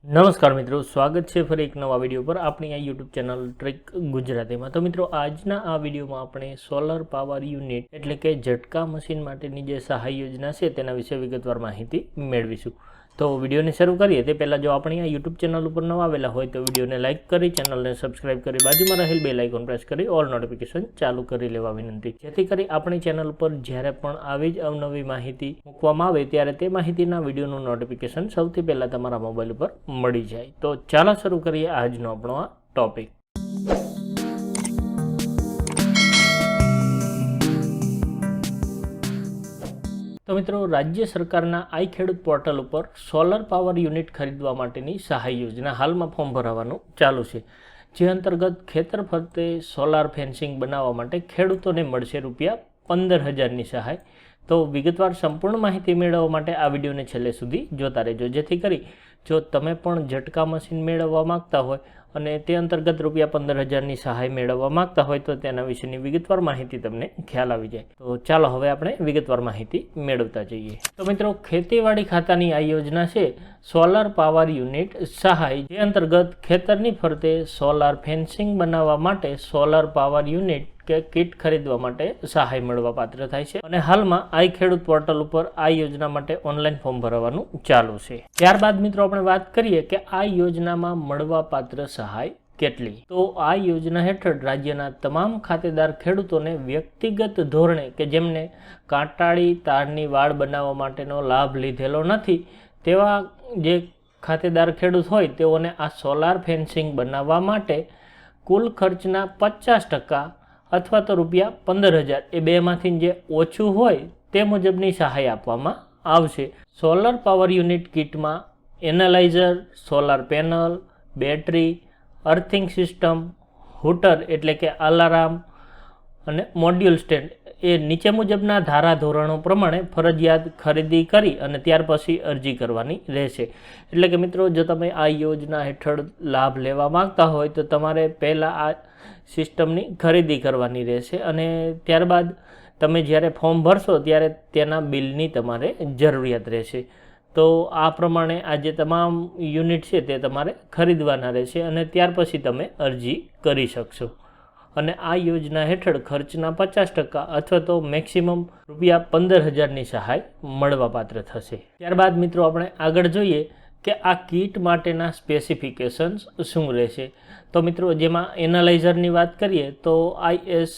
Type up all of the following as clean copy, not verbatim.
નમસ્કાર મિત્રો, સ્વાગત છે ફરી એક નવા વિડીયો પર આપણી આ યુટ્યુબ ચેનલ ટ્રેક ગુજરાતીમાં। તો મિત્રો, આજના આ વિડીયોમાં આપણે સોલર પાવર યુનિટ એટલે કે ઝટકા મશીન માટેની જે સહાય યોજના છે તેના વિશે વિગતવાર માહિતી મેળવીશું। તો વિડીયોને શરૂ કરીએ તે પહેલાં જો આપણી આ યુટ્યુબ ચેનલ ઉપર નવા આવેલા હોય તો વિડીયોને લાઇક કરી, ચેનલને સબસ્ક્રાઇબ કરી, બાજુમાં રહેલ બેલ આઇકોન પ્રેસ કરી ઓલ નોટિફિકેશન ચાલુ કરી લેવા વિનંતી, જેથી કરી આપણી ચેનલ પર જ્યારે પણ આવી જ અવનવી માહિતી મૂકવામાં આવે ત્યારે તે માહિતીના વિડીયોનું નોટિફિકેશન સૌથી પહેલાં તમારા મોબાઈલ ઉપર મળી જાય। તો ચાલો શરૂ કરીએ આજનો આપણો આ ટોપિક। તો મિત્રો, રાજ્ય સરકારના આઈ ખેડૂત પોર્ટલ ઉપર સોલર પાવર યુનિટ ખરીદવા માટેની સહાય યોજના હાલમાં ફોર્મ ભરાવાનું ચાલુ છે, જે અંતર્ગત ખેતર ફરતે સોલાર ફેન્સિંગ બનાવવા માટે ખેડૂતોને મળશે ₹15,000ની સહાય। તો વિગતવાર સંપૂર્ણ માહિતી મેળવવા માટે આ વિડીયોને છેલ્લે સુધી જોતા રહેજો, જેથી કરી જો તમે પણ ઝટકા મશીન મેળવવા માગતા હોય અને તે અંતર્ગત ₹15,000ની સહાય મેળવવા માગતા હોય તો તેના વિશેની વિગતવાર માહિતી તમને ખ્યાલ આવી જાય। તો ચાલો હવે આપણે વિગતવાર માહિતી મેળવતા જઈએ। તો મિત્રો, ખેતીવાડી ખાતાની આ યોજના છે સોલાર પાવર યુનિટ સહાય, જે અંતર્ગત ખેતરની ફરતે સોલાર ફેન્સિંગ બનાવવા માટે સોલાર પાવર યુનિટ કે કિટ ખરીદવા માટે સહાય મળવા પાત્ર થાય છે અને હાલમાં આઈ ખેડૂત પોર્ટલ ઉપર આ યોજના માટે ઓનલાઈન ફોર્મ ભરવાનું ચાલુ છે। ત્યારબાદ મિત્રો આપણે વાત કરીએ કે આ યોજનામાં મળવા પાત્ર સહાય કેટલી। તો આ યોજના હેઠળ રાજ્યના તમામ ખાતેદાર ખેડૂતોને વ્યક્તિગત ધોરણે કે જેમને કાંટાળી તારની વાડ બનાવવા માટેનો લાભ લીધેલો નથી તેવા જે ખાતેદાર ખેડૂત હોય તેઓને આ સોલાર ફેન્સિંગ બનાવવા માટે કુલ ખર્ચના 50% અથવા તો ₹15,000 એ બેમાંથી જે ઓછું હોય તે મુજબની સહાય આપવામાં આવશે। સોલર પાવર યુનિટ કિટમાં analyser, solar panel, battery, earthing system, hooter એટલે કે અલાર્મ અને મોડ્યુલ સ્ટેન્ડ એ નીચે મુજબના ધારાધોરણો પ્રમાણે ફરજિયાત ખરીદી કરી અને ત્યાર પછી અરજી કરવાની રહેશે। એટલે કે મિત્રો, જો તમે આ યોજના હેઠળ લાભ લેવા માંગતા હોય તો તમારે પહેલાં આ સિસ્ટમની ખરીદી કરવાની રહેશે અને ત્યારબાદ તમે જ્યારે ફોર્મ ભરશો ત્યારે તેના બિલની તમારે જરૂરિયાત રહેશે। તો આ પ્રમાણે આ જે તમામ યુનિટ છે તે તમારે ખરીદવાના રહેશે અને ત્યાર પછી તમે અરજી કરી શકશો અને આ યોજના હેઠળ ખર્ચના 50% અથવા તો મેક્સિમમ ₹15,000ની સહાય મળવાપાત્ર થશે। ત્યારબાદ મિત્રો આપણે આગળ જોઈએ કે આ કીટ માટેના સ્પેસિફિકેશન્સ શું રહેશે। તો મિત્રો, જેમાં એનાલાઇઝરની વાત કરીએ તો IS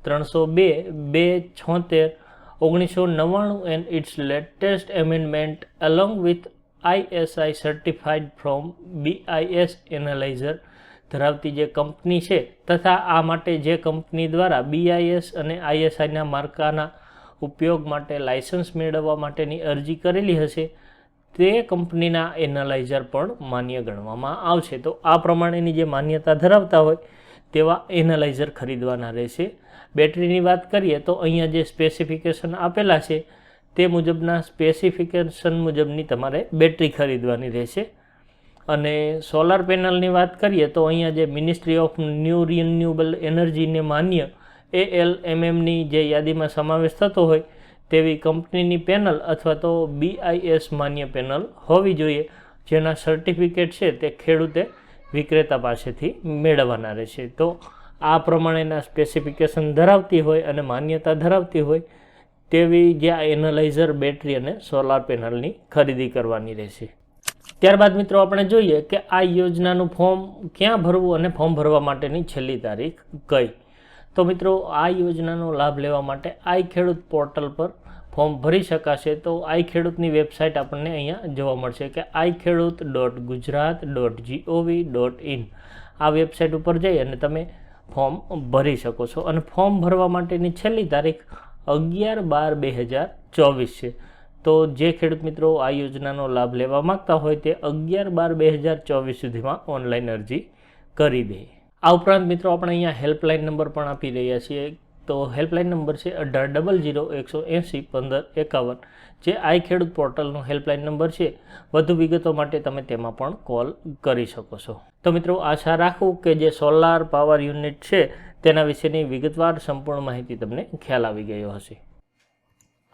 302/276/1999 and its latest amendment along with ISI certified from BIS analyser ધરાવતી જે કંપની છે તથા આ માટે જે કંપની દ્વારા BIS અને ISIના માર્કાના ઉપયોગ માટે લાયસન્સ મેળવવા માટેની અરજી કરેલી હશે તે કંપનીના એનાલાઇઝર પણ માન્ય ગણવામાં આવશે। તો આ પ્રમાણેની જે માન્યતા ધરાવતા હોય તેવા એનાલાઇઝર ખરીદવાના રહેશે। બેટરીની વાત કરીએ તો અહીંયા જે સ્પેસિફિકેશન આપેલા છે તે મુજબના સ્પેસિફિકેશન મુજબની તમારે બેટરી ખરીદવાની રહેશે અને સોલાર પેનલની વાત કરીએ તો અહીંયા જે મિનિસ્ટ્રી ઓફ ન્યૂ રિન્યુએબલ એનર્જીને માન્ય ALMMની જે યાદીમાં સમાવેશ થતો હોય તેવી કંપનીની પેનલ અથવા તો BIS માન્ય પેનલ હોવી જોઈએ, જેના સર્ટિફિકેટ છે તે ખેડૂતે વિક્રેતા પાસેથી મેળવવાના રહેશે। તો આ પ્રમાણેના સ્પેસિફિકેશન ધરાવતી હોય અને માન્યતા ધરાવતી હોય તેવી જે આ એનાલાઇઝર, બેટરી અને સોલાર પેનલની ખરીદી કરવાની રહેશે। ત્યારબાદ મિત્રો આપણે જોઈએ કે આ યોજનાનું ફોર્મ ક્યાં ભરવું અને ફોર્મ ભરવા માટેની છેલ્લી તારીખ કઈ। તો મિત્રો, આ યોજનાનો લાભ લેવા માટે આઈ ખેડૂત પોર્ટલ પર ફોર્મ ભરી શકાશે। તો આઈ ખેડૂતની વેબસાઇટ આપણને અહીંયા જોવા મળશે કે iKhedoot.gujarat.gov.in આ વેબસાઇટ ઉપર જઈ અને તમે ફોર્મ ભરી શકો છો અને ફોર્મ ભરવા માટેની છેલ્લી તારીખ 11/12/2024 છે। તો જે ખેડૂત મિત્રો આ યોજનાનો લાભ લેવા માગતા હોય તે 11/12/2024 સુધીમાં ઓનલાઈન અરજી કરી દે। આ ઉપરાંત મિત્રો આપણે અહીંયા હેલ્પલાઇન નંબર પણ આપી રહ્યા છીએ। તો હેલ્પલાઇન નંબર છે 1800 180 1551, જે આઈ ખેડૂત પોર્ટલનો હેલ્પલાઇન નંબર છે। વધુ વિગતો માટે તમે તેમાં પણ કોલ કરી શકો છો। તો મિત્રો, આશા રાખું કે જે સોલાર પાવર યુનિટ છે તેના વિશેની વિગતવાર સંપૂર્ણ માહિતી તમને ખ્યાલ આવી ગયો હશે।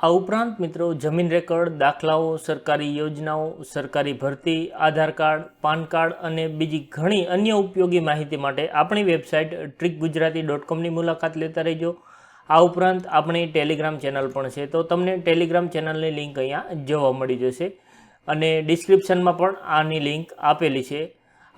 આ ઉપરાંત મિત્રો જમીન રેકર્ડ, દાખલાઓ, સરકારી યોજનાઓ, સરકારી ભરતી, આધાર કાર્ડ, પાન કાર્ડ અને બીજી ઘણી અન્ય ઉપયોગી માહિતી માટે આપણી વેબસાઇટ trickgujarati.comની મુલાકાત લેતા રહેજો. આ ઉપરાંત આપણી ટેલિગ્રામ ચેનલ પણ છે, તો તમને ટેલિગ્રામ ચેનલની લિંક અહીંયા જોવા મળી જશે અને ડિસ્ક્રિપ્શનમાં પણ આની લિંક આપેલી છે.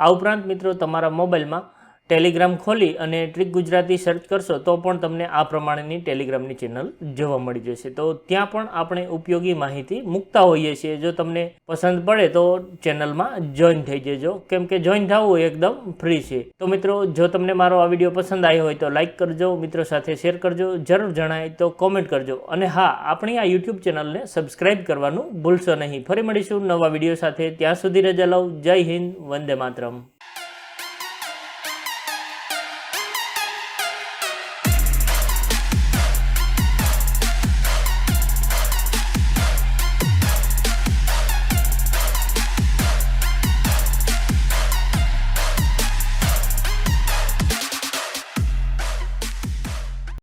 આ ઉપરાંત મિત્રો તમારા મોબાઈલમાં ટેલિગ્રામ ખોલી અને ટ્રીક ગુજરાતી સર્ચ કરશો તો પણ તમને આ પ્રમાણેની ટેલિગ્રામની ચેનલ જોવા મળી જશે. તો ત્યાં પણ આપણે ઉપયોગી માહિતી મૂકતા હોઈએ છીએ. જો તમને પસંદ પડે તો ચેનલમાં જોઈન થઈ જજો, કેમ કે જોઈન થવું એકદમ ફ્રી છે. તો મિત્રો, જો તમને મારો આ વિડીયો પસંદ આવ્યો હોય તો લાઇક કરજો, મિત્રો સાથે શેર કરજો, જરૂર જણાય તો કોમેન્ટ કરજો અને હા, આપણી આ યુટ્યુબ ચેનલને સબસ્ક્રાઈબ કરવાનું ભૂલશો નહીં. ફરી મળીશું નવા વિડીયો સાથે. ત્યાં સુધી રજા લઉં. જય હિન્દ, વંદે માતરમ.